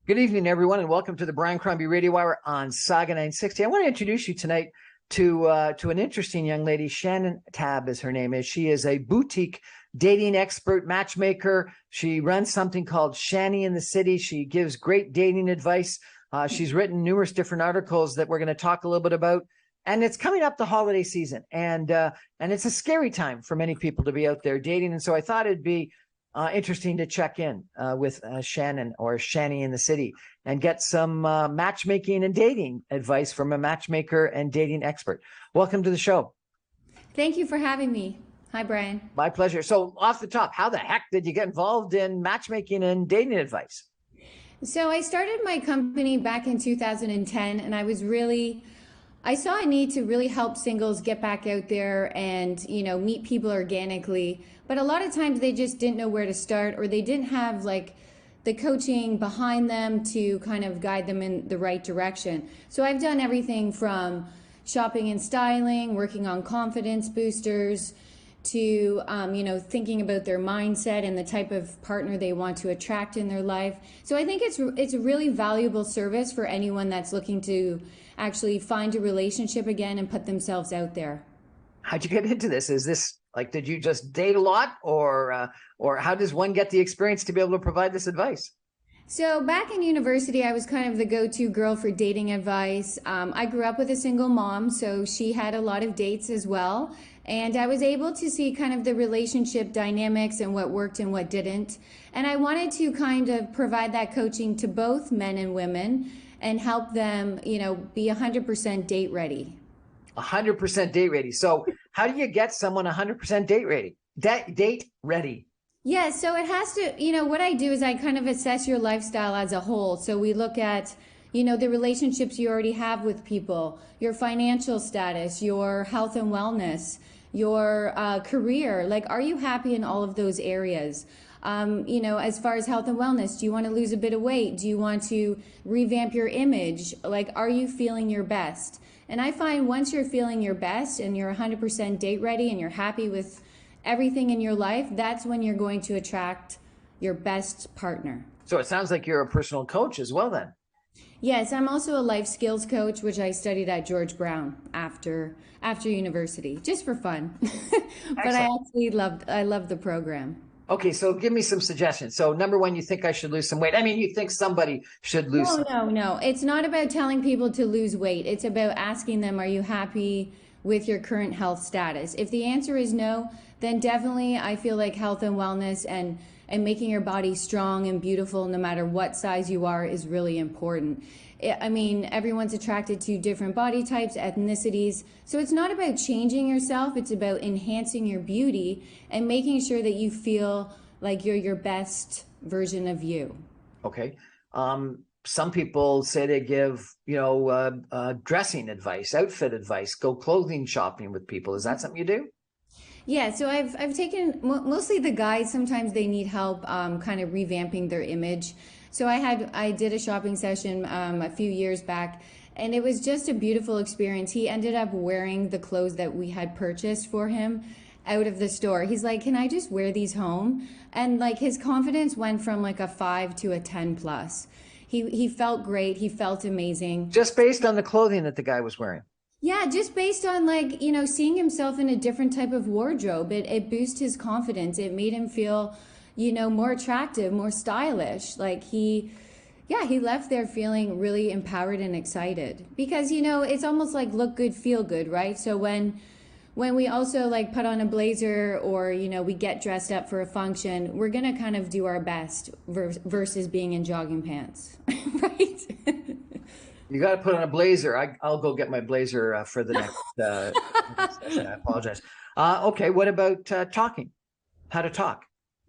Good evening, everyone, and welcome to the Briancrombie Radio Hour on Saga 960. I want to introduce you tonight to an interesting young lady. Shannon Tebb is her name. She is a boutique dating expert, matchmaker. She runs something called Shanny in the city. She gives great dating advice. She's written numerous different articles that we're going to talk a little bit about. And it's coming up the holiday season, and it's a scary time for many people to be out there dating. And so I thought it'd be interesting to check in with Shannon or Shanny in the city and get some matchmaking and dating advice from a matchmaker and dating expert. Welcome to the show. Thank you for having me. Hi, Brian. My pleasure. So off the top, how the heck did you get involved in matchmaking and dating advice? So I started my company back in 2010, and I saw a need to really help singles get back out there and, meet people organically. But a lot of times they just didn't know where to start, or they didn't have like the coaching behind them to kind of guide them in the right direction. So I've done everything from shopping and styling, working on confidence boosters, to thinking about their mindset and the type of partner they want to attract in their life. So I think it's a really valuable service for anyone that's looking to actually find a relationship again and put themselves out there. How'd you get into this? Is this like, did you just date a lot, or how does one get the experience to be able to provide this advice? So back in university, I was kind of the go-to girl for dating advice. I grew up with a single mom, so she had a lot of dates as well. And I was able to see kind of the relationship dynamics and what worked and what didn't. And I wanted to kind of provide that coaching to both men and women and help them, be 100% date ready. 100% date ready. So how do you get someone 100% date ready? Date ready. Yeah, so it has to, what I do is I kind of assess your lifestyle as a whole. So we look at, the relationships you already have with people, your financial status, your health and wellness, your career. Like, are you happy in all of those areas? As far as health and wellness, do you want to lose a bit of weight? Do you want to revamp your image? Like, are you feeling your best? And I find once you're feeling your best and you're 100% date ready and you're happy with everything in your life, that's when you're going to attract your best partner. So it sounds like you're a personal coach as well then. Yes, I'm also a life skills coach, which I studied at George Brown after university, just for fun. But I love the program. Okay, so give me some suggestions. So number one, you think I should lose some weight. I mean, you think somebody should lose No. It's not about telling people to lose weight. It's about asking them, are you happy with your current health status? If the answer is no, then definitely I feel like health and wellness and making your body strong and beautiful no matter what size you are is really important. I mean, everyone's attracted to different body types, ethnicities. So it's not about changing yourself. It's about enhancing your beauty and making sure that you feel like you're your best version of you. Okay. Some people say they give, dressing advice, outfit advice, go clothing shopping with people. Is that something you do? Yeah, so I've taken mostly the guys. Sometimes they need help kind of revamping their image. So I did a shopping session a few years back, and it was just a beautiful experience. He ended up wearing the clothes that we had purchased for him out of the store. He's like, "Can I just wear these home?" And like his confidence went from like a 5 to a 10 plus. He felt great. He felt amazing. Just based on the clothing that the guy was wearing. Yeah, just based on like, seeing himself in a different type of wardrobe, it boosted his confidence. It made him feel, more attractive, more stylish. Like he left there feeling really empowered and excited because, it's almost like look good, feel good, right? So when we also like put on a blazer or, we get dressed up for a function, we're going to kind of do our best versus being in jogging pants, right? You got to put on a blazer. I'll go get my blazer for the next session. I apologize. Okay, what about talking? How to talk?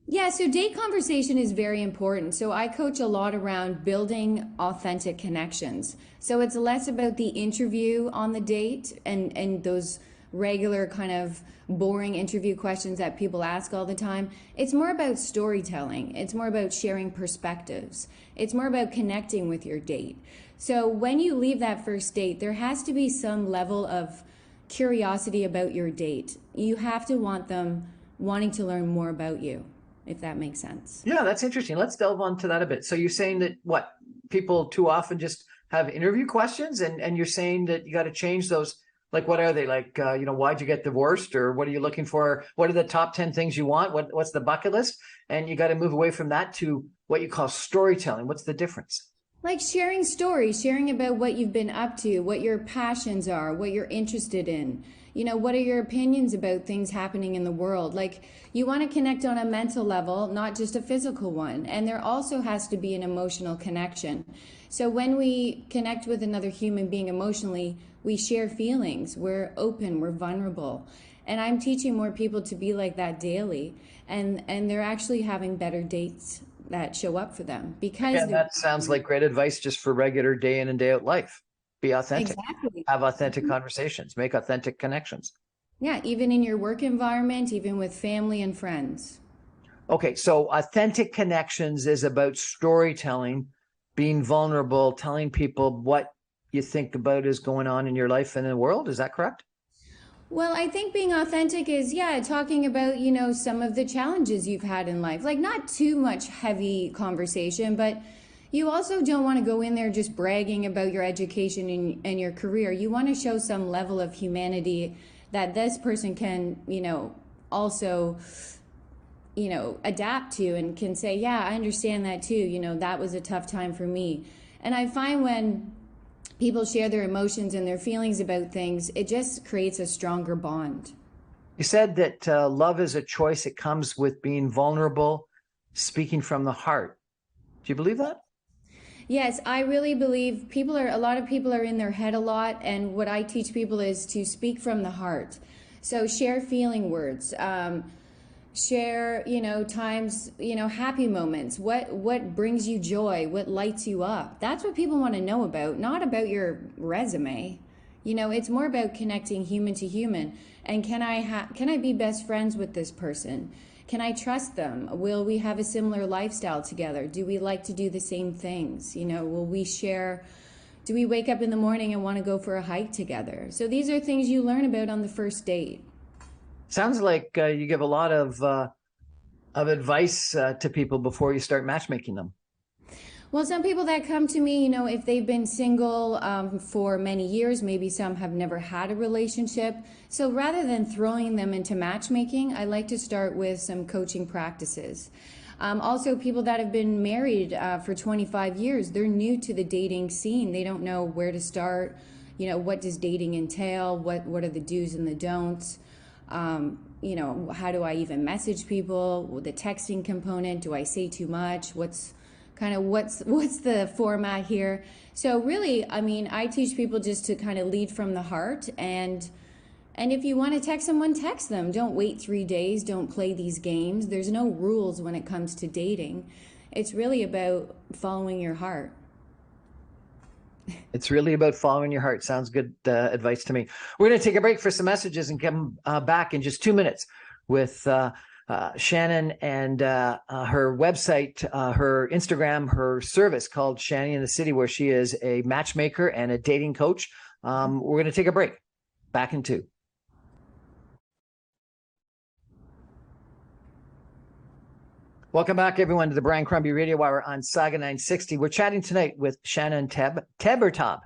Yeah, so date conversation is very important. So I coach a lot around building authentic connections. So it's less about the interview on the date and those regular kind of boring interview questions that people ask all the time. It's more about storytelling. It's more about sharing perspectives. It's more about connecting with your date. So when you leave that first date, there has to be some level of curiosity about your date. You have to want them wanting to learn more about you, if that makes sense. Yeah, that's interesting. Let's delve onto that a bit. So you're saying that people too often just have interview questions, and you're saying that you got to change those. Like, what are they? Like, why'd you get divorced, or what are you looking for? What are the top 10 things you want? What's the bucket list? And you got to move away from that to what you call storytelling. What's the difference? Like sharing stories, sharing about what you've been up to, what your passions are, what you're interested in. What are your opinions about things happening in the world? Like, you want to connect on a mental level, not just a physical one. And there also has to be an emotional connection. So when we connect with another human being emotionally, we share feelings, we're open, we're vulnerable. And I'm teaching more people to be like that daily. And they're actually having better dates that show up for them because that sounds like great advice just for regular day in and day out life. Be authentic. Exactly. Have authentic conversations, make authentic connections. Yeah, even in your work environment, even with family and friends. Okay, so authentic connections is about storytelling, being vulnerable, telling people what you think about is going on in your life and in the world. Is that correct? Well, I think being authentic is, talking about, some of the challenges you've had in life. Like, not too much heavy conversation, but you also don't want to go in there just bragging about your education and your career. You want to show some level of humanity that this person can, also, adapt to, and can say, yeah, I understand that too. That was a tough time for me. And I find when people share their emotions and their feelings about things, it just creates a stronger bond. You said that love is a choice. It comes with being vulnerable, speaking from the heart. Do you believe that? Yes, I really believe a lot of people are in their head a lot. And what I teach people is to speak from the heart. So share feeling words. Share, times, happy moments. What brings you joy? What lights you up? That's what people want to know about, not about your resume. It's more about connecting human to human. And can I be best friends with this person? Can I trust them? Will we have a similar lifestyle together? Do we like to do the same things? Will we share? Do we wake up in the morning and want to go for a hike together? So these are things you learn about on the first date. Sounds like you give a lot of advice to people before you start matchmaking them. Well, some people that come to me, if they've been single for many years, maybe some have never had a relationship. So rather than throwing them into matchmaking, I like to start with some coaching practices. Also, people that have been married for 25 years, they're new to the dating scene. They don't know where to start. What does dating entail? What are the do's and the don'ts? How do I even message people? The texting component, do I say too much? What's the format here? So really, I teach people just to kind of lead from the heart, and if you want to text someone, text them. Don't wait 3 days. Don't play these games. There's no rules when it comes to dating. It's really about following your heart. It's really about following your heart. Sounds good advice to me. We're going to take a break for some messages and come back in just 2 minutes with Shannon and her website, her Instagram, her service called Shanny in the City, where she is a matchmaker and a dating coach. We're going to take a break. Back in 2. Welcome back, everyone, to the Brian Crombie Radio Hour on Saga 960. We're chatting tonight with Shannon Tebb. Tebb or Tob?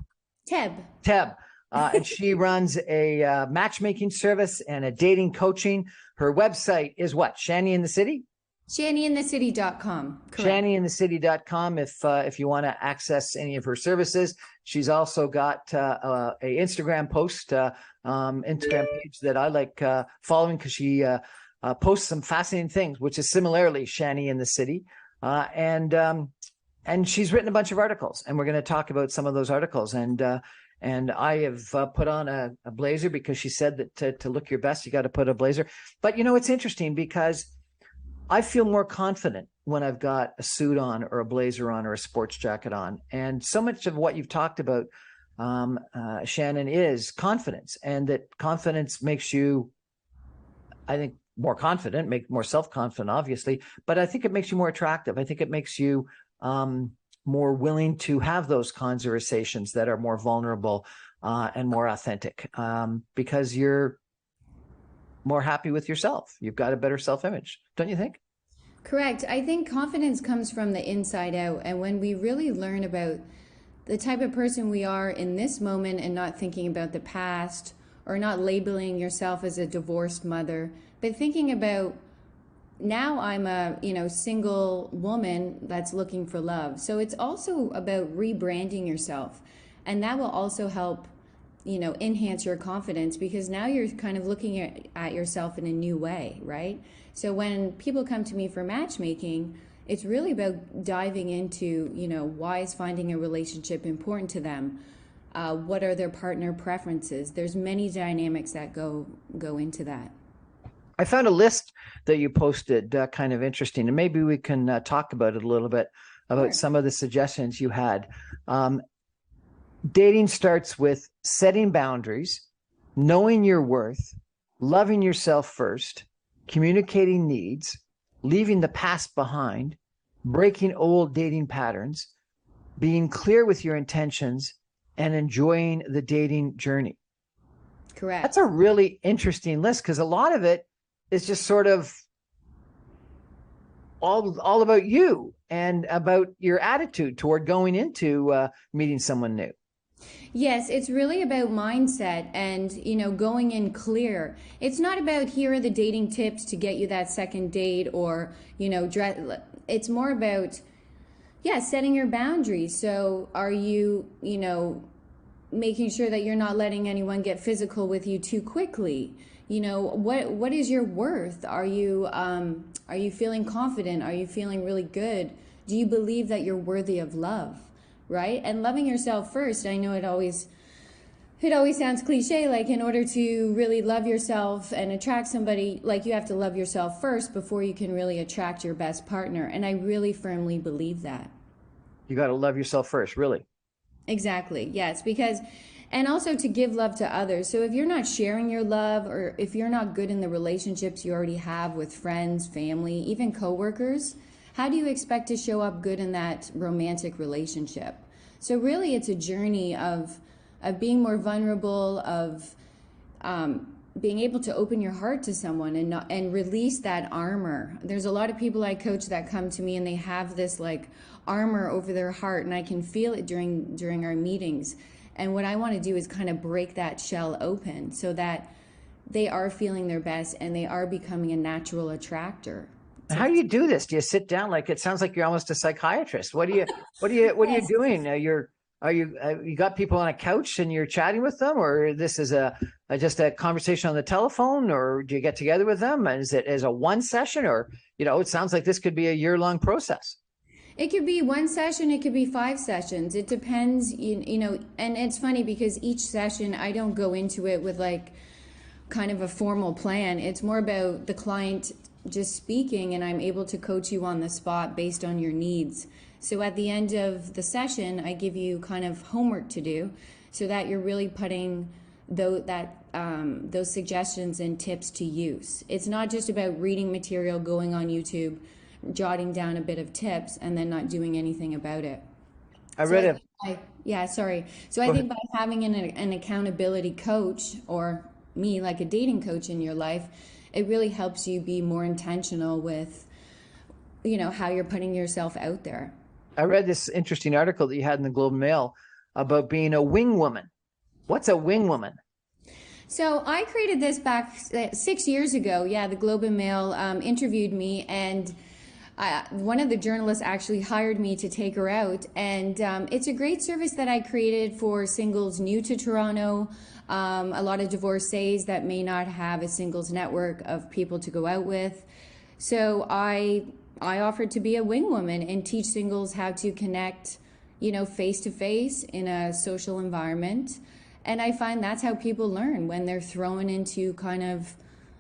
Tebb. Tebb. And she runs a matchmaking service and a dating coaching. Her website is what? Shanny in the City? ShannyInTheCity.com. ShannyInTheCity.com if you want to access any of her services. She's also got a Instagram post, Instagram page that I like following because she posts some fascinating things, which is similarly Shanny in the City. And she's written a bunch of articles, and we're going to talk about some of those articles. And I have put on a blazer because she said that to look your best, you got to put a blazer. But, it's interesting because I feel more confident when I've got a suit on or a blazer on or a sports jacket on. And so much of what you've talked about, Shannon, is confidence, and that confidence makes you, I think, more confident, make more self-confident, obviously, but I think it makes you more attractive. I think it makes you more willing to have those conversations that are more vulnerable and more authentic because you're more happy with yourself. You've got a better self-image, don't you think? Correct. I think confidence comes from the inside out. And when we really learn about the type of person we are in this moment and not thinking about the past or not labeling yourself as a divorced mother, but thinking about now I'm a, single woman that's looking for love. So it's also about rebranding yourself. And that will also help, enhance your confidence because now you're kind of looking at yourself in a new way, right? So when people come to me for matchmaking, it's really about diving into, why is finding a relationship important to them? What are their partner preferences? There's many dynamics that go into that. I found a list that you posted kind of interesting, and maybe we can talk about it a little bit about Sure. some of the suggestions you had. Dating starts with setting boundaries, knowing your worth, loving yourself first, communicating needs, leaving the past behind, breaking old dating patterns, being clear with your intentions, and enjoying the dating journey. Correct. That's a really interesting list because a lot of it is just sort of all about you and about your attitude toward going into meeting someone new. Yes, it's really about mindset and, going in clear. It's not about here are the dating tips to get you that second date or, it's more about, setting your boundaries. So are you, making sure that you're not letting anyone get physical with you too quickly? What is your worth? Are you feeling confident? Are you feeling really good? Do you believe that you're worthy of love? Right? And loving yourself first. I know it always sounds cliche, like in order to really love yourself and attract somebody, like you have to love yourself first before you can really attract your best partner. And I really firmly believe that. You got to love yourself first, really. Exactly. Yes, because and also to give love to others. So if you're not sharing your love or if you're not good in the relationships you already have with friends, family, even coworkers, how do you expect to show up good in that romantic relationship? So really it's a journey of being more vulnerable, of being able to open your heart to someone and release that armor. There's a lot of people I coach that come to me and they have this like armor over their heart, and I can feel it during our meetings. And what I want to do is kind of break that shell open so that they are feeling their best and they are becoming a natural attractor. How do you do this? Do you sit down? Like it sounds like you're almost a psychiatrist. What are you doing? You got people on a couch and you're chatting with them, or this is just a conversation on the telephone, or do you get together with them? And is it as a one session, or it sounds like this could be a year-long process. It could be one session, it could be 5 sessions. It depends, and it's funny because each session I don't go into it with like kind of a formal plan. It's more about the client just speaking, and I'm able to coach you on the spot based on your needs. So at the end of the session, I give you kind of homework to do so that you're really putting those suggestions and tips to use. It's not just about reading material, going on YouTube, jotting down a bit of tips, and then not doing anything about it. I read it. So I think by having an accountability coach, or me, like a dating coach in your life, it really helps you be more intentional with, how you're putting yourself out there. I read this interesting article that you had in the Globe and Mail about being a wingwoman. What's a wingwoman? So I created this back 6 years ago. Yeah, the Globe and Mail interviewed me, and one of the journalists actually hired me to take her out. And it's a great service that I created for singles new to Toronto, a lot of divorcees that may not have a singles network of people to go out with. So I offered to be a wingwoman and teach singles how to connect, face to face in a social environment. And I find that's how people learn when they're thrown into kind of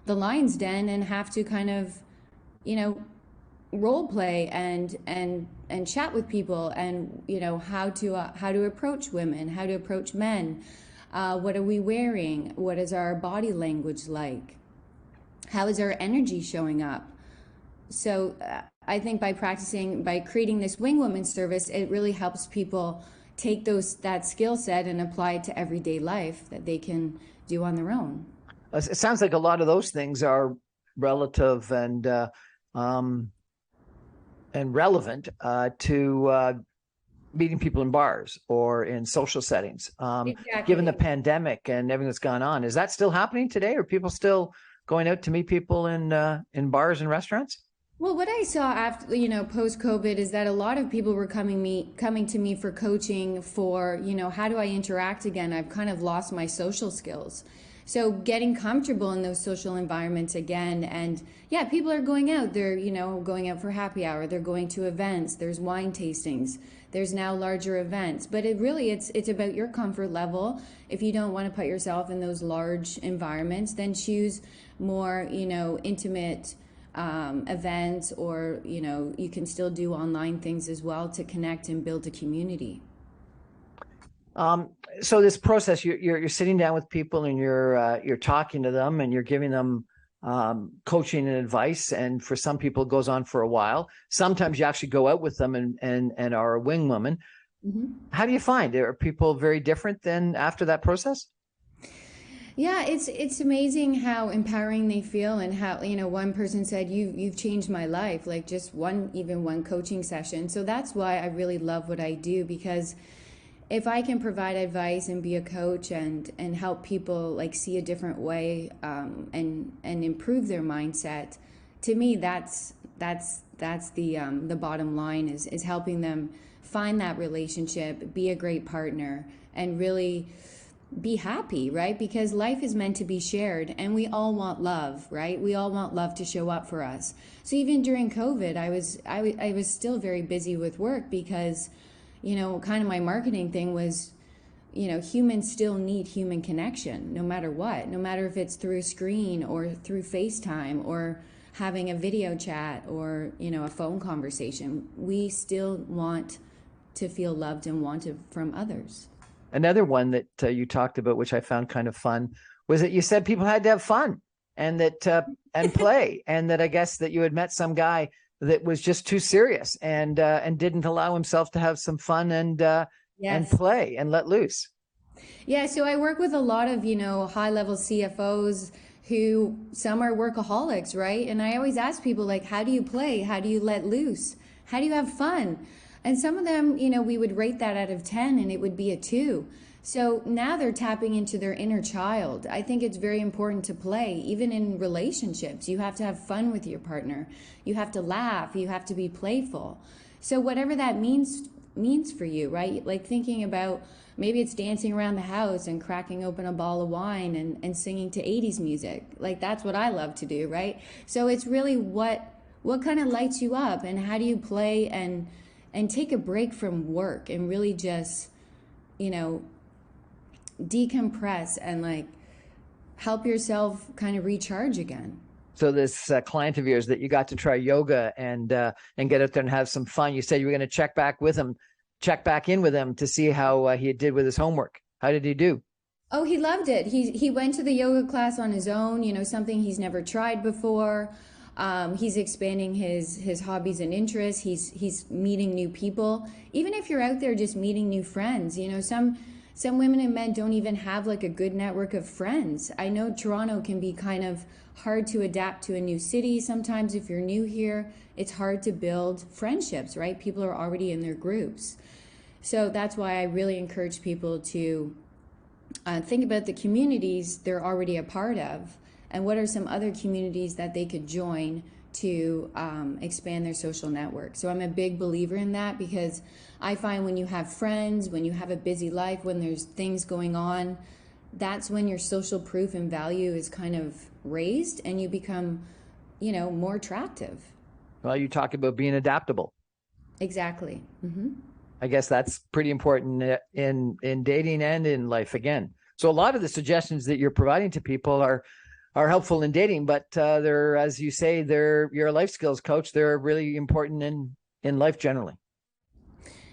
the lion's den and have to kind of, role play and chat with people, and how to approach women, how to approach men. What are we wearing? What is our body language like? How is our energy showing up? So I think by creating this wingwoman service, it really helps people take that skill set and apply it to everyday life that they can do on their own. It sounds like a lot of those things are relative and and relevant to meeting people in bars or in social settings. Exactly. Given the pandemic and everything that's gone on, is that still happening today? Are people still going out to meet people in bars and restaurants? Well, what I saw after, post COVID is that a lot of people were coming to me for coaching for, how do I interact again? I've kind of lost my social skills. So getting comfortable in those social environments again. And yeah, people are going out. They're, going out for happy hour. They're going to events. There's wine tastings. There's now larger events. But it's about your comfort level. If you don't want to put yourself in those large environments, then choose more, intimate events, or you can still do online things as well to connect and build a community. So this process, you're sitting down with people and you're talking to them and you're giving them coaching and advice, and for some people it goes on for a while. Sometimes you actually go out with them and are a wingwoman. Mm-hmm. How do you find, are people very different than after that process? Yeah, it's amazing how empowering they feel, and how, one person said, you've changed my life, like just one coaching session. So that's why I really love what I do, because if I can provide advice and be a coach and help people like see a different way, and improve their mindset, to me that's the bottom line, is helping them find that relationship, be a great partner, and really be happy, right? Because life is meant to be shared, and we all want love, right? We all want love to show up for us. So even during COVID, I was still very busy with work, because kind of my marketing thing was, humans still need human connection, no matter what, no matter if it's through a screen or through FaceTime or having a video chat or, a phone conversation. We still want to feel loved and wanted from others. Another one that you talked about, which I found kind of fun, was that you said people had to have fun and that and play, and that I guess that you had met some guy that was just too serious and didn't allow himself to have some fun and play and let loose. Yeah, so I work with a lot of, high level CFOs who, some are workaholics, right? And I always ask people, like, how do you play? How do you let loose? How do you have fun? And some of them, we would rate that out of 10 and it would be a 2. So now they're tapping into their inner child. I think it's very important to play, even in relationships. You have to have fun with your partner. You have to laugh. You have to be playful. So whatever that means for you, right? Like thinking about, maybe it's dancing around the house and cracking open a bottle of wine and singing to 80s music. Like that's what I love to do, right? So it's really what kind of lights you up, and how do you play and take a break from work and really just, decompress and like help yourself kind of recharge again. So this client of yours that you got to try yoga and get out there and have some fun, you said you were going to check back in with him to see how he did with his homework. How did he do? Oh, he loved it. He went to the yoga class on his own, something he's never tried before. He's expanding his hobbies and interests. He's meeting new people. Even if you're out there just meeting new friends, some women and men don't even have like a good network of friends. I know Toronto can be kind of hard to adapt to a new city. Sometimes if you're new here, it's hard to build friendships, right? People are already in their groups. So that's why I really encourage people to think about the communities they're already a part of, and what are some other communities that they could join to expand their social network. So I'm a big believer in that, because I find when you have friends, when you have a busy life, when there's things going on, that's when your social proof and value is kind of raised and you become, more attractive. Well, you talk about being adaptable. Exactly. Mm-hmm. I guess that's pretty important in dating and in life again. So a lot of the suggestions that you're providing to people are helpful in dating, but they're, as you say, you're a life skills coach. They're really important in life generally.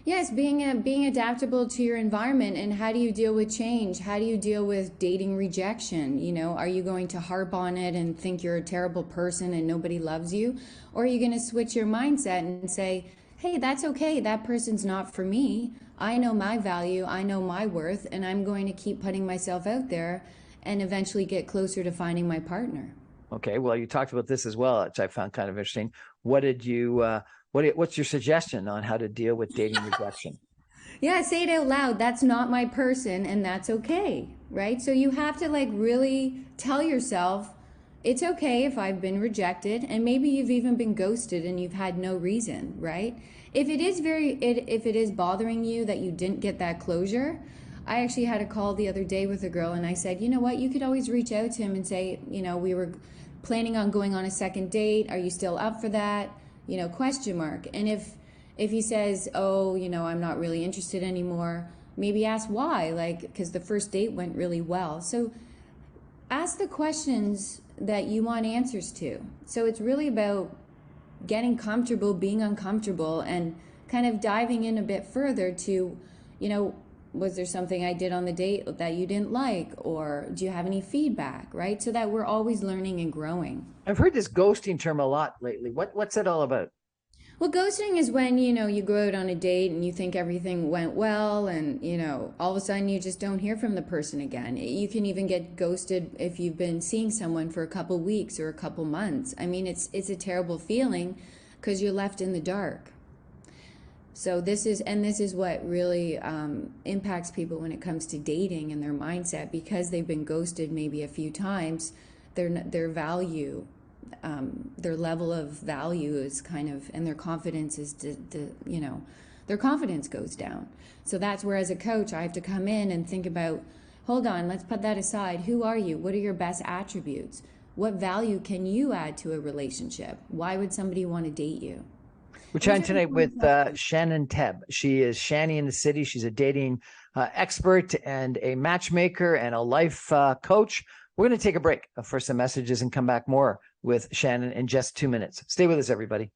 Yes, being adaptable to your environment, and how do you deal with change? How do you deal with dating rejection? Are you going to harp on it and think you're a terrible person and nobody loves you? Or are you going to switch your mindset and say, hey, that's okay. That person's not for me. I know my value. I know my worth, and I'm going to keep putting myself out there and eventually get closer to finding my partner. Okay, well, you talked about this as well, which I found kind of interesting. What did you What's your suggestion on how to deal with dating rejection? Yeah, say it out loud. That's not my person, and that's okay, right? So you have to like really tell yourself it's okay if I've been rejected, and maybe you've even been ghosted and you've had no reason, right? If it is bothering you that you didn't get that closure, I actually had a call the other day with a girl, and I said, you know what, you could always reach out to him and say, we were planning on going on a second date. Are you still up for that? Question mark. And if he says, oh, I'm not really interested anymore, maybe ask why, like, because the first date went really well. So ask the questions that you want answers to. So it's really about getting comfortable, being uncomfortable, and kind of diving in a bit further to, was there something I did on the date that you didn't like? Or do you have any feedback, right? So that we're always learning and growing. I've heard this ghosting term a lot lately. What's it all about? Well, ghosting is when, you go out on a date and you think everything went well and, all of a sudden you just don't hear from the person again. You can even get ghosted if you've been seeing someone for a couple weeks or a couple months. I mean, it's a terrible feeling because you're left in the dark. So this is what really impacts people when it comes to dating and their mindset, because they've been ghosted maybe a few times. Their value, their level of value is kind of, and their confidence is, their confidence goes down. So that's where, as a coach, I have to come in and think about, hold on, let's put that aside. Who are you? What are your best attributes? What value can you add to a relationship? Why would somebody want to date you? We're chatting tonight with Shannon Tebb. She is Shanny in the city. She's a dating expert and a matchmaker and a life coach. We're going to take a break for some messages and come back more with Shannon in just 2 minutes. Stay with us, everybody.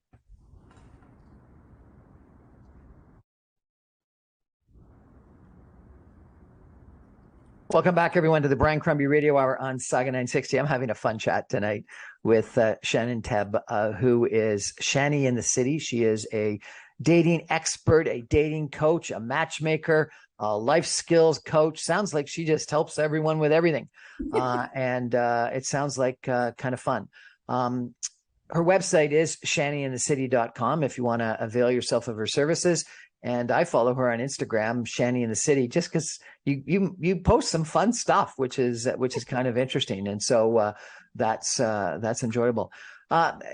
Welcome back, everyone, to the Brian Crombie Radio Hour on Saga 960. I'm having a fun chat tonight with Shannon Tebb, who is Shanny in the city. She is a dating expert, a dating coach, a matchmaker, a life skills coach. Sounds like she just helps everyone with everything. And it sounds like kind of fun. Her website is shannyinthecity.com if you want to avail yourself of her services. And I follow her on Instagram, Shanny in the City, just because you post some fun stuff, which is kind of interesting, and so that's enjoyable.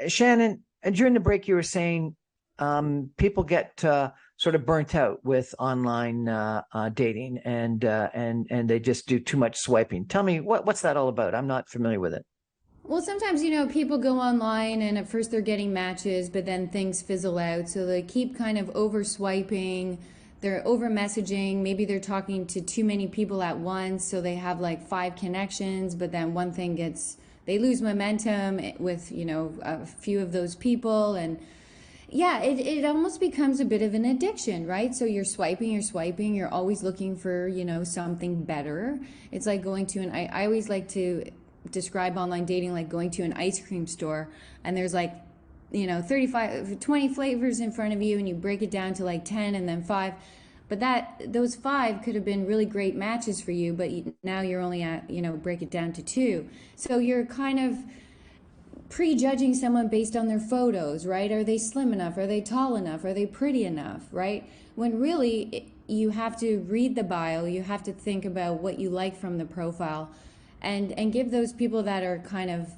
Shannon, during the break, you were saying people get sort of burnt out with online dating, and they just do too much swiping. Tell me what's that all about? I'm not familiar with it. Well, sometimes, people go online and at first they're getting matches, but then things fizzle out. So they keep kind of over swiping, they're over messaging. Maybe they're talking to too many people at once. So they have like 5 connections, but then one thing they lose momentum with, a few of those people. And yeah, it almost becomes a bit of an addiction, right? So you're swiping, you're always looking for, something better. It's like going to I always like to describe online dating like going to an ice cream store and there's like 20 flavors in front of you, and you break it down to like 10 and then 5, but those 5 could have been really great matches for you, but now you're only at break it down to 2. So you're kind of prejudging someone based on their photos, right? Are they slim enough? Are they tall enough? Are they pretty enough, right? When really you have to read the bio, you have to think about what you like from the profile, and give those people that are kind of,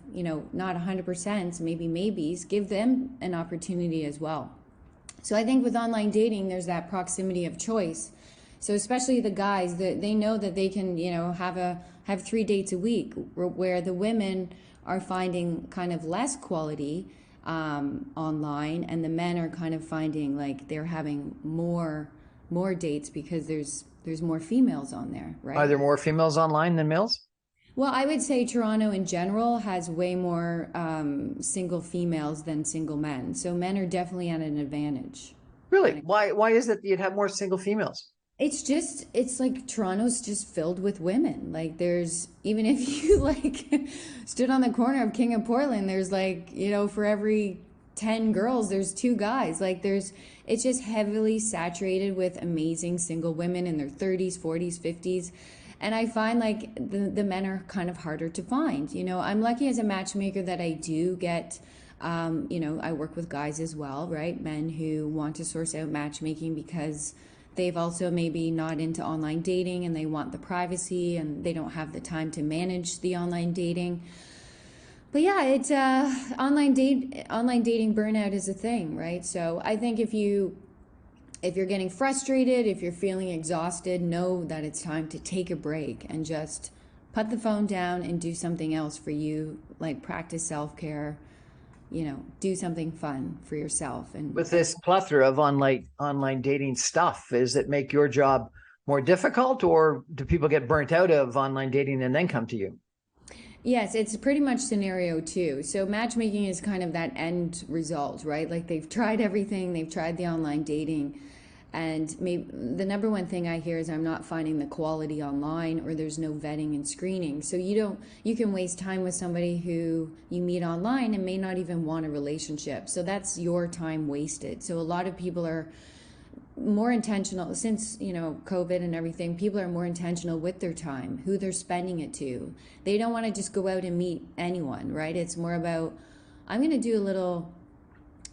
not 100%, maybe maybes, give them an opportunity as well. So I think with online dating, there's that proximity of choice. So especially the guys, they know that they can, have 3 dates a week, where the women are finding kind of less quality online, and the men are kind of finding like they're having more dates because there's more females on there, right? Are there more females online than males? Well, I would say Toronto in general has way more single females than single men. So men are definitely at an advantage. Really? Why is it that you'd have more single females? It's like Toronto's just filled with women. Like there's, even if you like stood on the corner of King of Portland, there's like, for every 10 girls, there's 2 guys. Like it's just heavily saturated with amazing single women in their 30s, 40s, 50s. And I find like the men are kind of harder to find. I'm lucky as a matchmaker that I do get I work with guys as well, right? Men who want to source out matchmaking because they've also maybe not into online dating and they want the privacy and they don't have the time to manage the online dating. But yeah, it's online dating burnout is a thing, right? So I think if you're getting frustrated, if you're feeling exhausted, know that it's time to take a break and just put the phone down and do something else for you, like practice self-care, do something fun for yourself. And with this plethora of online dating stuff, does it make your job more difficult, or do people get burnt out of online dating and then come to you? yes, it's pretty much scenario two. So matchmaking is kind of that end result, right? Like they've tried everything, they've tried the online dating, and maybe the number one thing I hear is I'm not finding the quality online, or there's no vetting and screening. So you can waste time with somebody who you meet online and may not even want a relationship. So that's your time wasted. So a lot of people are more intentional since COVID and everything. People are more intentional with their time, who they're spending it to. They don't want to just go out and meet anyone, right? It's more about, I'm going to do a little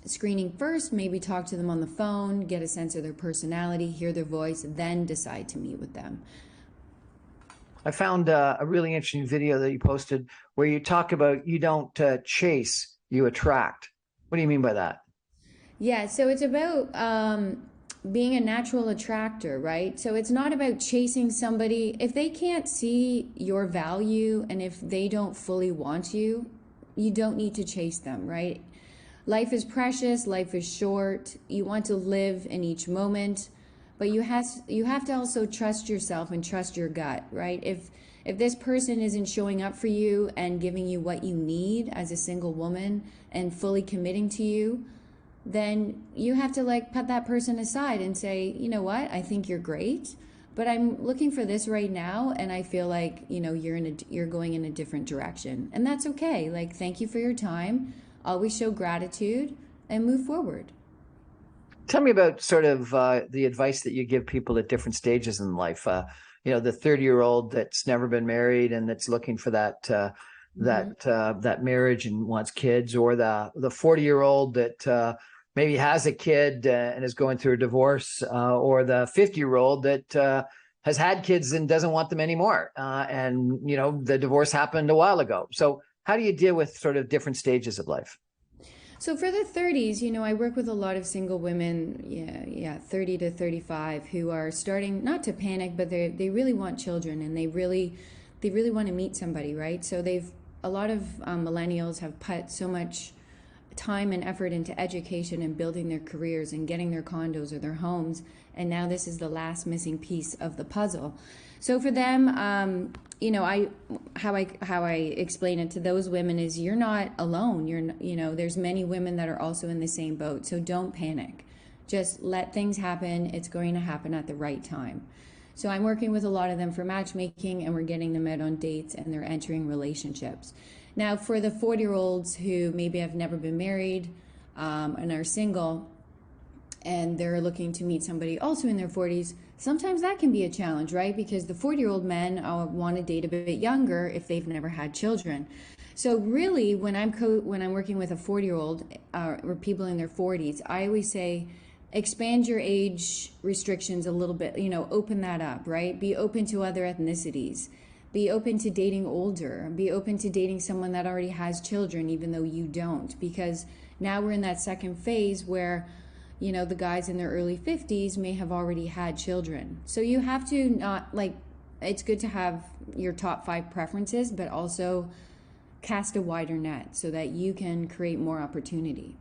screening first, maybe talk to them on the phone, get a sense of their personality, hear their voice, then decide to meet with them. I found a really interesting video that you posted where you talk about you don't chase, you attract. What do you mean by that? Yeah, so it's about being a natural attractor, right? So it's not about chasing somebody. If they can't see your value and if they don't fully want you, you don't need to chase them, right? Life is precious, life is short. You want to live in each moment, but you have to also trust yourself and trust your gut, right? If this person isn't showing up for you and giving you what you need as a single woman and fully committing to you, then you have to put that person aside and say, you know what, I think you're great, but I'm looking for this right now, and I feel like you're going in a different direction, and that's okay. Like, thank you for your time. Always show gratitude and move forward. Tell me about sort of the advice that you give people at different stages in life. The 30-year-old that's never been married and that's looking for that that marriage and wants kids, or the 40-year-old that maybe has a kid and is going through a divorce, or the 50-year-old that has had kids and doesn't want them anymore. And the divorce happened a while ago. So how do you deal with sort of different stages of life? So for the 30s, I work with a lot of single women, 30 to 35, who are starting not to panic, but they really want children, and they really want to meet somebody, right? So a lot of millennials have put so much time and effort into education and building their careers and getting their condos or their homes, and now this is the last missing piece of the puzzle. So for them, how I explain it to those women is, you're not alone. There's many women that are also in the same boat. So don't panic. Just let things happen. It's going to happen at the right time. So I'm working with a lot of them for matchmaking, and we're getting them out on dates, and they're entering relationships. Now, for the 40-year-olds who maybe have never been married and are single, and they're looking to meet somebody also in their 40s, sometimes that can be a challenge, right? Because the 40-year-old men want to date a bit younger if they've never had children. So really, when I'm working with a 40-year-old or people in their 40s, I always say, expand your age restrictions a little bit, open that up, right? Be open to other ethnicities. Be open to dating older. Be open to dating someone that already has children, even though you don't. Because now we're in that second phase where the guys in their early 50s may have already had children. So you have to it's good to have your top 5 preferences, but also cast a wider net so that you can create more opportunity.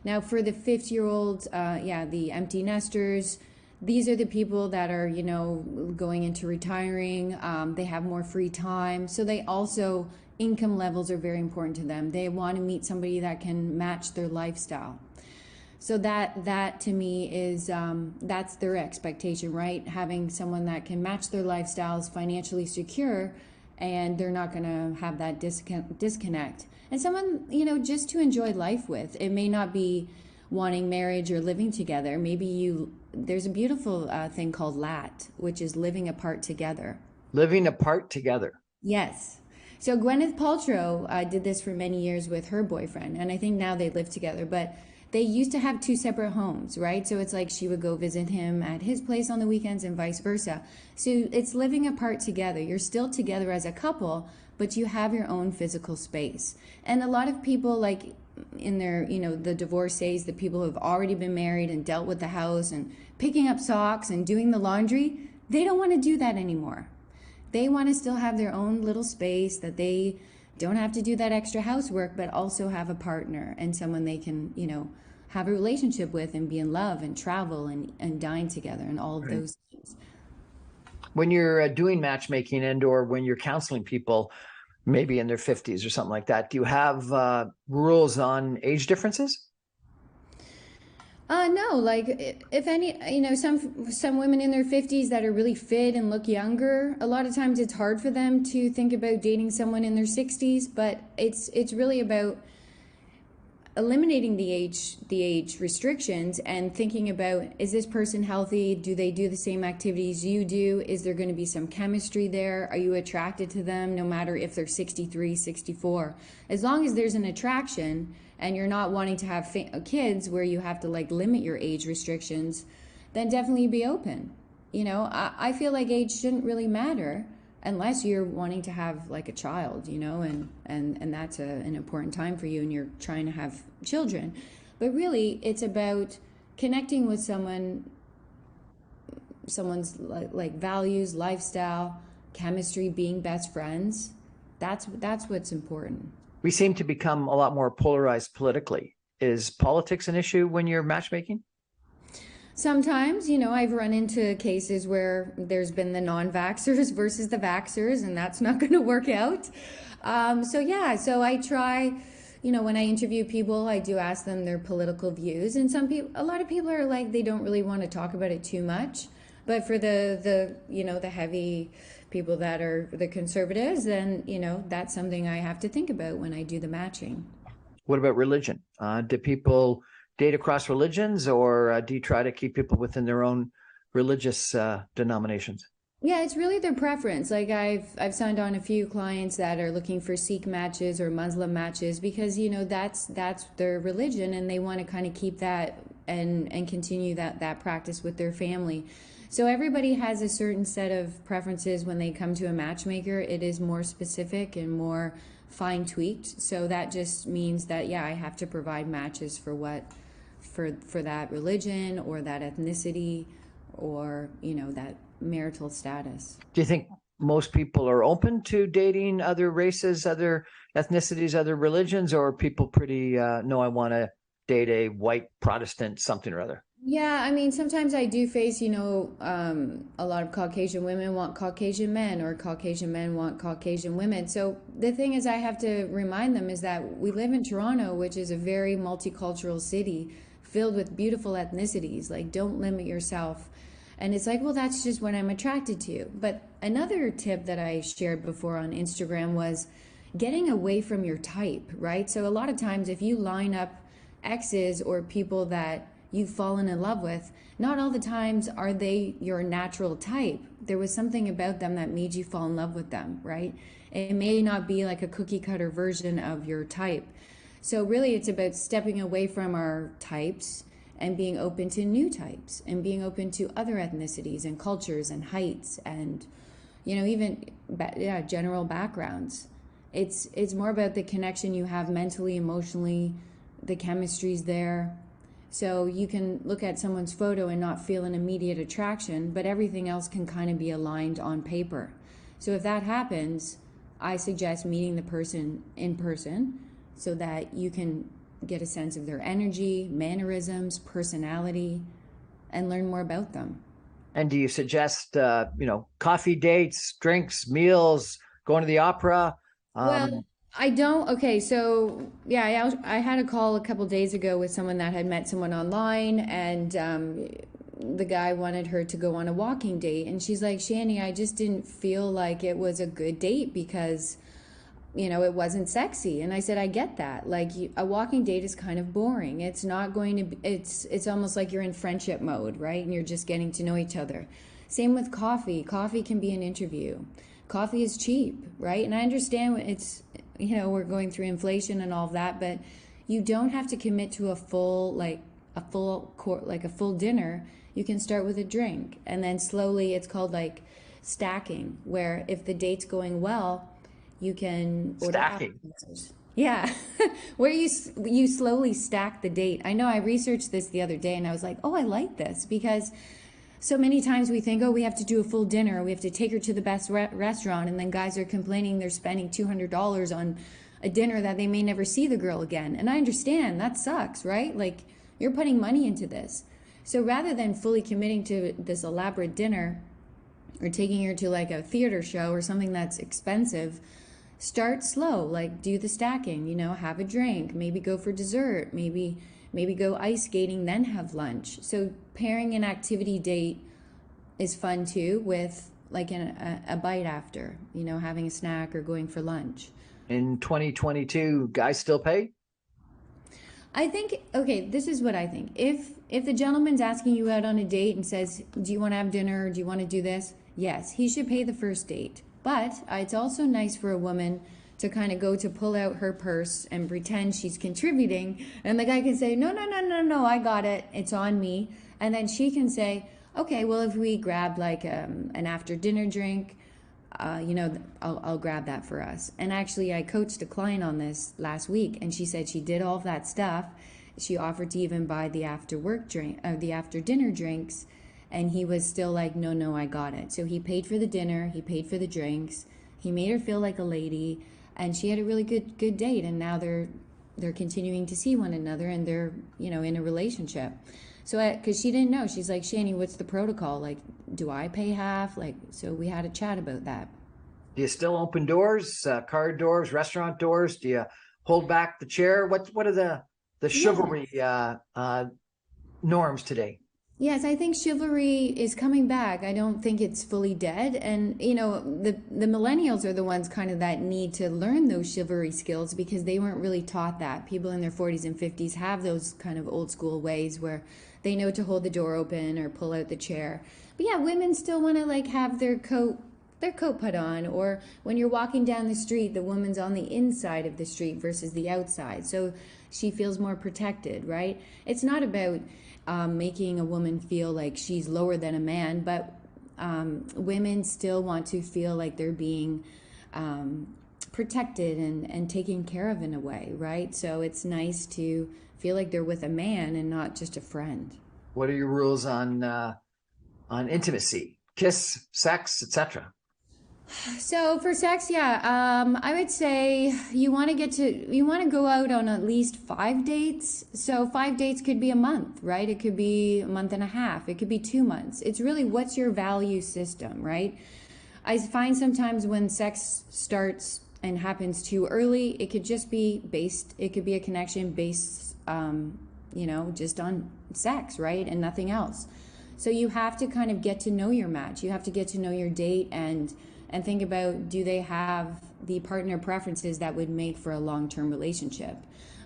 Now, for the 50-year-olds, the empty nesters, these are the people that are, going into retiring. They have more free time. So they also, income levels are very important to them. They want to meet somebody that can match their lifestyle. So that to me is, that's their expectation, right? Having someone that can match their lifestyles, financially secure, and they're not going to have that disconnect. And someone, just to enjoy life with. It may not be wanting marriage or living together. Maybe there's a beautiful thing called LAT, which is living apart together. Living apart together. Yes. So Gwyneth Paltrow did this for many years with her boyfriend, and I think now they live together, but they used to have two separate homes, right? So it's like she would go visit him at his place on the weekends and vice versa. So it's living apart together. You're still together as a couple, but you have your own physical space. And a lot of people, like in their, the divorcees, the people who have already been married and dealt with the house and picking up socks and doing the laundry, they don't want to do that anymore. They want to still have their own little space, that they don't have to do that extra housework, but also have a partner and someone they can, have a relationship with and be in love and travel and dine together and all of those things. When you're doing matchmaking and or when you're counseling people, maybe in their 50s or something like that, do you have rules on age differences? No, like if any, some women in their 50s that are really fit and look younger, a lot of times it's hard for them to think about dating someone in their 60s, but it's really about eliminating the age restrictions and thinking about, is this person healthy? Do they do the same activities you do? Is there going to be some chemistry there? Are you attracted to them no matter if they're 63, 64? As long as there's an attraction and you're not wanting to have kids where you have to like limit your age restrictions, then definitely be open. I feel like age shouldn't really matter unless you're wanting to have like a child, and that's an important time for you and you're trying to have children. But really, it's about connecting with someone's like values, lifestyle, chemistry, being best friends. That's what's important. We seem to become a lot more polarized politically. Is politics an issue when you're matchmaking? Sometimes, I've run into cases where there's been the non-vaxxers versus the vaxxers, and that's not going to work out. So I try, when I interview people, I do ask them their political views, and a lot of people are like, they don't really want to talk about it too much. But for the heavy people that are the conservatives, then, that's something I have to think about when I do the matching. What about religion? Do people date across religions, or do you try to keep people within their own religious denominations? Yeah, it's really their preference. Like I've signed on a few clients that are looking for Sikh matches or Muslim matches because that's their religion and they want to kind of keep that and continue that practice with their family. So everybody has a certain set of preferences when they come to a matchmaker. It is more specific and more fine tweaked. So that just means that I have to provide matches for that religion or that ethnicity or that marital status. Do you think most people are open to dating other races, other ethnicities, other religions, or are people pretty no, I want to date a white Protestant something or other? Yeah, I mean, sometimes I do face, a lot of Caucasian women want Caucasian men or Caucasian men want Caucasian women. So the thing is, I have to remind them is that we live in Toronto, which is a very multicultural city filled with beautiful ethnicities. Like, don't limit yourself. And it's like, well, that's just what I'm attracted to. But another tip that I shared before on Instagram was getting away from your type, right? So a lot of times if you line up exes or people that you've fallen in love with, not all the times are they your natural type. There was something about them that made you fall in love with them, right? It may not be like a cookie cutter version of your type. So really it's about stepping away from our types and being open to new types and being open to other ethnicities and cultures and heights and, even general backgrounds. It's more about the connection you have mentally, emotionally, the chemistry's there. So you can look at someone's photo and not feel an immediate attraction, but everything else can kind of be aligned on paper. So if that happens, I suggest meeting the person in person so that you can get a sense of their energy, mannerisms, personality, and learn more about them. And do you suggest, coffee dates, drinks, meals, going to the opera? Well, I don't. Okay, so I had a call a couple days ago with someone that had met someone online, and the guy wanted her to go on a walking date, and she's like, Shanny, I just didn't feel like it was a good date because, it wasn't sexy. And I said, I get that. Like a walking date is kind of boring. It's not going to be. It's almost like you're in friendship mode, right? And you're just getting to know each other. Same with coffee. Coffee can be an interview. Coffee is cheap, right? And I understand it's, we're going through inflation and all of that, but you don't have to commit to a full dinner. You can start with a drink, and then slowly, it's called like stacking, where if the date's going well, you can order Stacking. appetizers. Yeah, where you slowly stack the date. I know I researched this the other day, and I was like, oh, I like this, because so many times we think, oh, we have to do a full dinner, we have to take her to the best restaurant, and then guys are complaining they're spending $200 on a dinner that they may never see the girl again. And I understand that sucks, right? Like, you're putting money into this. So rather than fully committing to this elaborate dinner or taking her to like a theater show or something that's expensive, start slow. Like, do the stacking, have a drink, maybe go for dessert, maybe go ice skating, then have lunch. So pairing an activity date is fun too, with like a bite after, having a snack or going for lunch. In 2022, guys still pay? I think, okay, this is what I think. If the gentleman's asking you out on a date and says, do you want to have dinner? Do you want to do this? Yes, he should pay the first date. But it's also nice for a woman to kind of go to pull out her purse and pretend she's contributing. And the guy can say, no, I got it. It's on me. And then she can say, okay, well, if we grab like an after dinner drink, I'll grab that for us. And actually, I coached a client on this last week, and she said she did all of that stuff. She offered to even buy the after dinner drinks, and he was still like, no, I got it. So he paid for the dinner, he paid for the drinks, he made her feel like a lady, and she had a really good date. And now they're continuing to see one another, and they're in a relationship. So, because she didn't know, she's like, Shanny, what's the protocol? Like, do I pay half? Like, so we had a chat about that. Do you still open doors, car doors, restaurant doors? Do you hold back the chair? What are the chivalry norms today? Yes, I think chivalry is coming back. I don't think it's fully dead. And, the millennials are the ones kind of that need to learn those chivalry skills, because they weren't really taught that. People in their 40s and 50s have those kind of old school ways where they know to hold the door open or pull out the chair. But yeah, women still want to like have their coat put on, or when you're walking down the street, the woman's on the inside of the street versus the outside. So she feels more protected, right? It's not about making a woman feel like she's lower than a man, but women still want to feel like they're being protected and taken care of in a way, right? So it's nice to feel like they're with a man and not just a friend. What are your rules on intimacy, kiss, sex, etc.? So for sex, I would say you want to go out on at least 5 dates. So 5 dates could be a month, right? It could be a month and a half. It could be 2 months. It's really, what's your value system, right? I find sometimes when sex starts and happens too early, it could just be it could be a connection based, just on sex, right? And nothing else. So you have to kind of get to know your match. You have to get to know your date and think about, do they have the partner preferences that would make for a long-term relationship?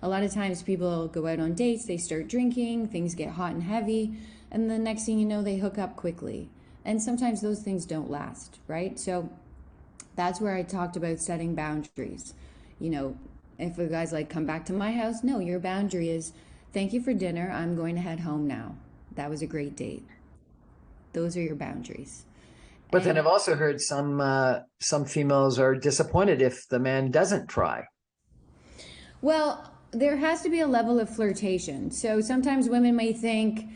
A lot of times people go out on dates, they start drinking, things get hot and heavy, and the next thing you know, they hook up quickly. And sometimes those things don't last, right? So that's where I talked about setting boundaries. If a guy's like, come back to my house, no, your boundary is, thank you for dinner, I'm going to head home now. That was a great date. Those are your boundaries. But then I've also heard some females are disappointed if the man doesn't try. Well, there has to be a level of flirtation. So sometimes women may think,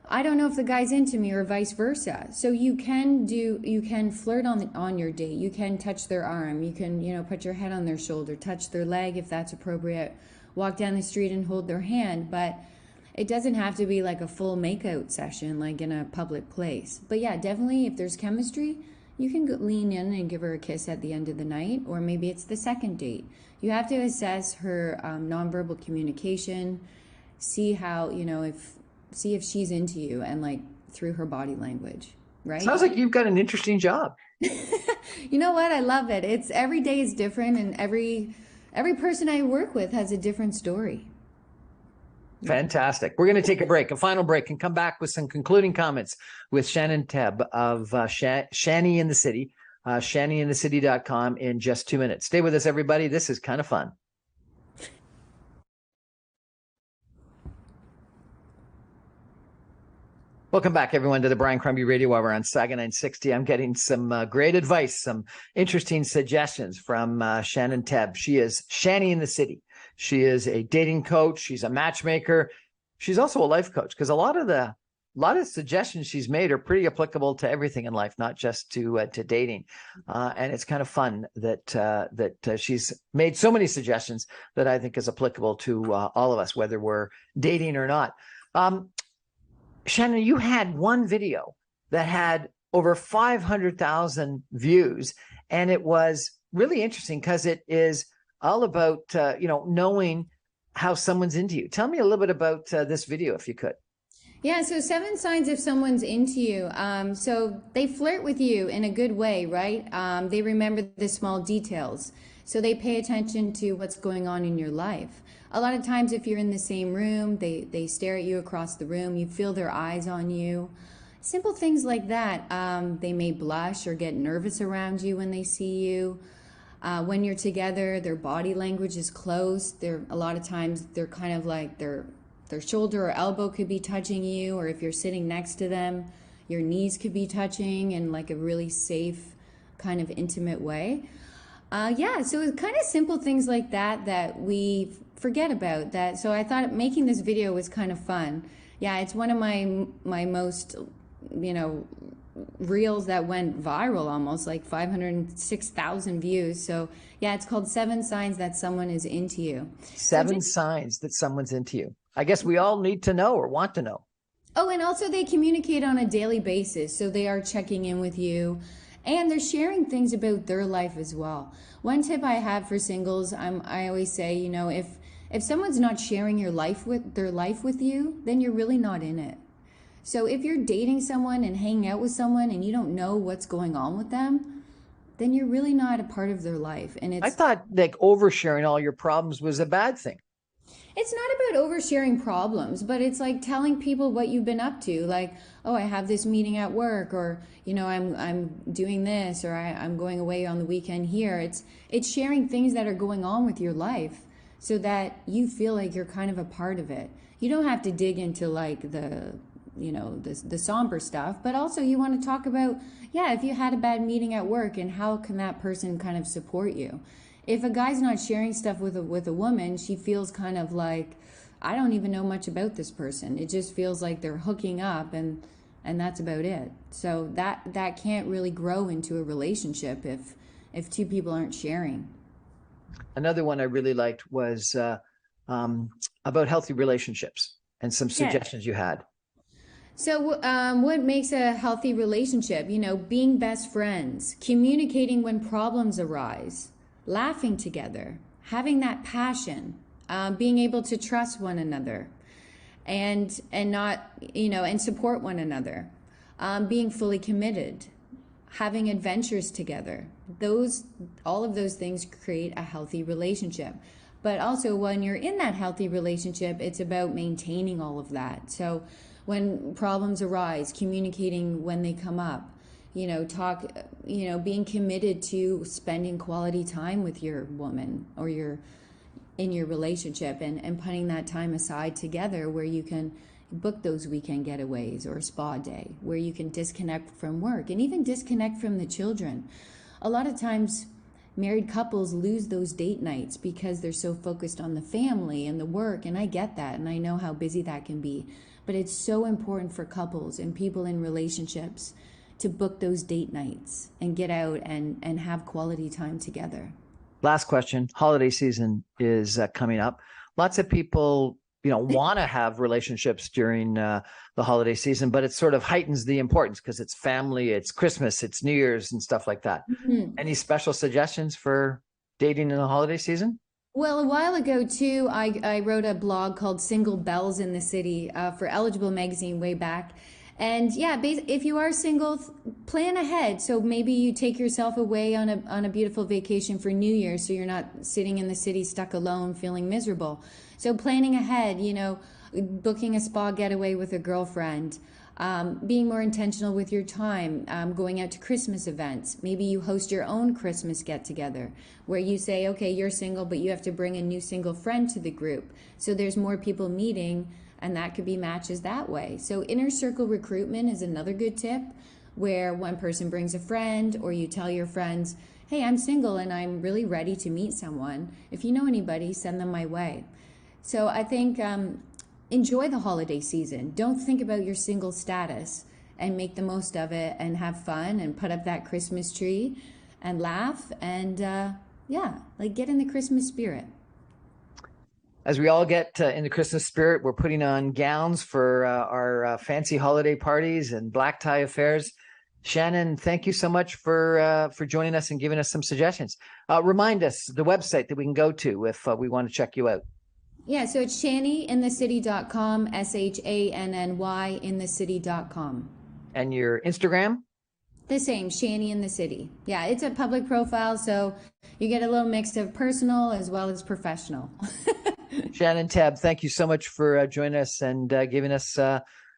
I don't know if the guy's into me, or vice versa. So you can flirt on your date. You can touch their arm. You can, put your head on their shoulder, touch their leg if that's appropriate, walk down the street and hold their hand. But it doesn't have to be like a full makeout session, like in a public place. But yeah, definitely if there's chemistry, you can lean in and give her a kiss at the end of the night, or maybe it's the second date. You have to assess her nonverbal communication, see how, see if she's into you, and like through her body language, right? Sounds like you've got an interesting job. You know what? I love it. It's every day is different, and every person I work with has a different story. Fantastic. We're going to take a break, a final break, and come back with some concluding comments with Shannon Tebb of Shanny in the City, shannyinthecity.com in just 2 minutes. Stay with us, everybody. This is kind of fun. Welcome back, everyone, to the Brian Crombie Radio Hour on Saga 960. I'm getting some great advice, some interesting suggestions from Shannon Tebb. She is Shanny in the City. She is a dating coach. She's a matchmaker. She's also a life coach, because a lot of suggestions she's made are pretty applicable to everything in life, not just to dating. And it's kind of fun that she's made so many suggestions that I think is applicable to all of us, whether we're dating or not. Shannon, you had one video that had over 500,000 views, and it was really interesting because it is all about, knowing how someone's into you. Tell me a little bit about this video, if you could. Yeah, so 7 signs if someone's into you. So they flirt with you in a good way, right? They remember the small details. So they pay attention to what's going on in your life. A lot of times if you're in the same room, they stare at you across the room, you feel their eyes on you. Simple things like that. They may blush or get nervous around you when they see you. When you're together, their body language is close. A lot of times they're kind of like their shoulder or elbow could be touching you, or if you're sitting next to them, your knees could be touching in like a really safe, kind of intimate way. So it's kind of simple things like that we forget about that. So I thought making this video was kind of fun. Yeah, it's one of my most, reels that went viral, almost like 506,000 views. So yeah, it's called 7 Signs That Someone Is Into You. 7 signs that someone's into you. I guess we all need to know or want to know. Oh, and also they communicate on a daily basis. So they are checking in with you, and they're sharing things about their life as well. One tip I have for singles, I always say, if someone's not sharing their life with you, then you're really not in it. So if you're dating someone and hanging out with someone and you don't know what's going on with them, then you're really not a part of their life. And I thought like oversharing all your problems was a bad thing. It's not about oversharing problems, but it's like telling people what you've been up to. Like, oh, I have this meeting at work, or I'm doing this, or I'm going away on the weekend here. It's sharing things that are going on with your life, so that you feel like you're kind of a part of it. You don't have to dig into like the somber stuff, but also you want to talk about, if you had a bad meeting at work, and how can that person kind of support you. If a guy's not sharing stuff with a woman, she feels kind of like, I don't even know much about this person. It just feels like they're hooking up, and that's about it. So that can't really grow into a relationship if 2 people aren't sharing. Another one I really liked was about healthy relationships and some suggestions you had. So what makes a healthy relationship? Being best friends, communicating when problems arise, laughing together, having that passion, being able to trust one another, and not, and support one another, being fully committed, having adventures together. All of those things create a healthy relationship. But also when you're in that healthy relationship, it's about maintaining all of that. So when problems arise, communicating when they come up, being committed to spending quality time with your woman or in your relationship, and putting that time aside together where you can book those weekend getaways or a spa day where you can disconnect from work and even disconnect from the children. A lot of times married couples lose those date nights because they're so focused on the family and the work, and I get that, and I know how busy that can be. But it's so important for couples and people in relationships to book those date nights and get out and have quality time together. Last question. Holiday season is coming up. Lots of people, want to have relationships during the holiday season, but it sort of heightens the importance because it's family, it's Christmas, it's New Year's and stuff like that. Mm-hmm. Any special suggestions for dating in the holiday season? Well, a while ago, too, I wrote a blog called Single Bells in the City for Eligible magazine way back. And if you are single, plan ahead. So maybe you take yourself away on a beautiful vacation for New Year, so you're not sitting in the city stuck alone feeling miserable. So planning ahead, booking a spa getaway with a girlfriend, being more intentional with your time, going out to Christmas events. Maybe you host your own Christmas get together where you say, okay, you're single, but you have to bring a new single friend to the group. So there's more people meeting, and that could be matches that way. So inner circle recruitment is another good tip, where one person brings a friend, or you tell your friends, hey, I'm single and I'm really ready to meet someone. If you know anybody, send them my way. So I think enjoy the holiday season. Don't think about your single status, and make the most of it and have fun and put up that Christmas tree and laugh and get in the Christmas spirit. As we all get in the Christmas spirit, we're putting on gowns for our fancy holiday parties and black tie affairs. Shannon, thank you so much for joining us and giving us some suggestions. Remind us the website that we can go to if we want to check you out. Yeah, so it's shannyinthecity.com, SHANNY-inthecity.com. And your Instagram? The same, Shanny in the City. Yeah, it's a public profile, so you get a little mix of personal as well as professional. Shannon Tebb, thank you so much for joining us and giving us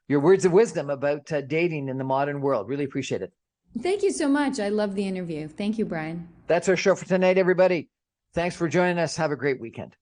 your words of wisdom about dating in the modern world. Really appreciate it. Thank you so much. I love the interview. Thank you, Brian. That's our show for tonight, everybody. Thanks for joining us. Have a great weekend.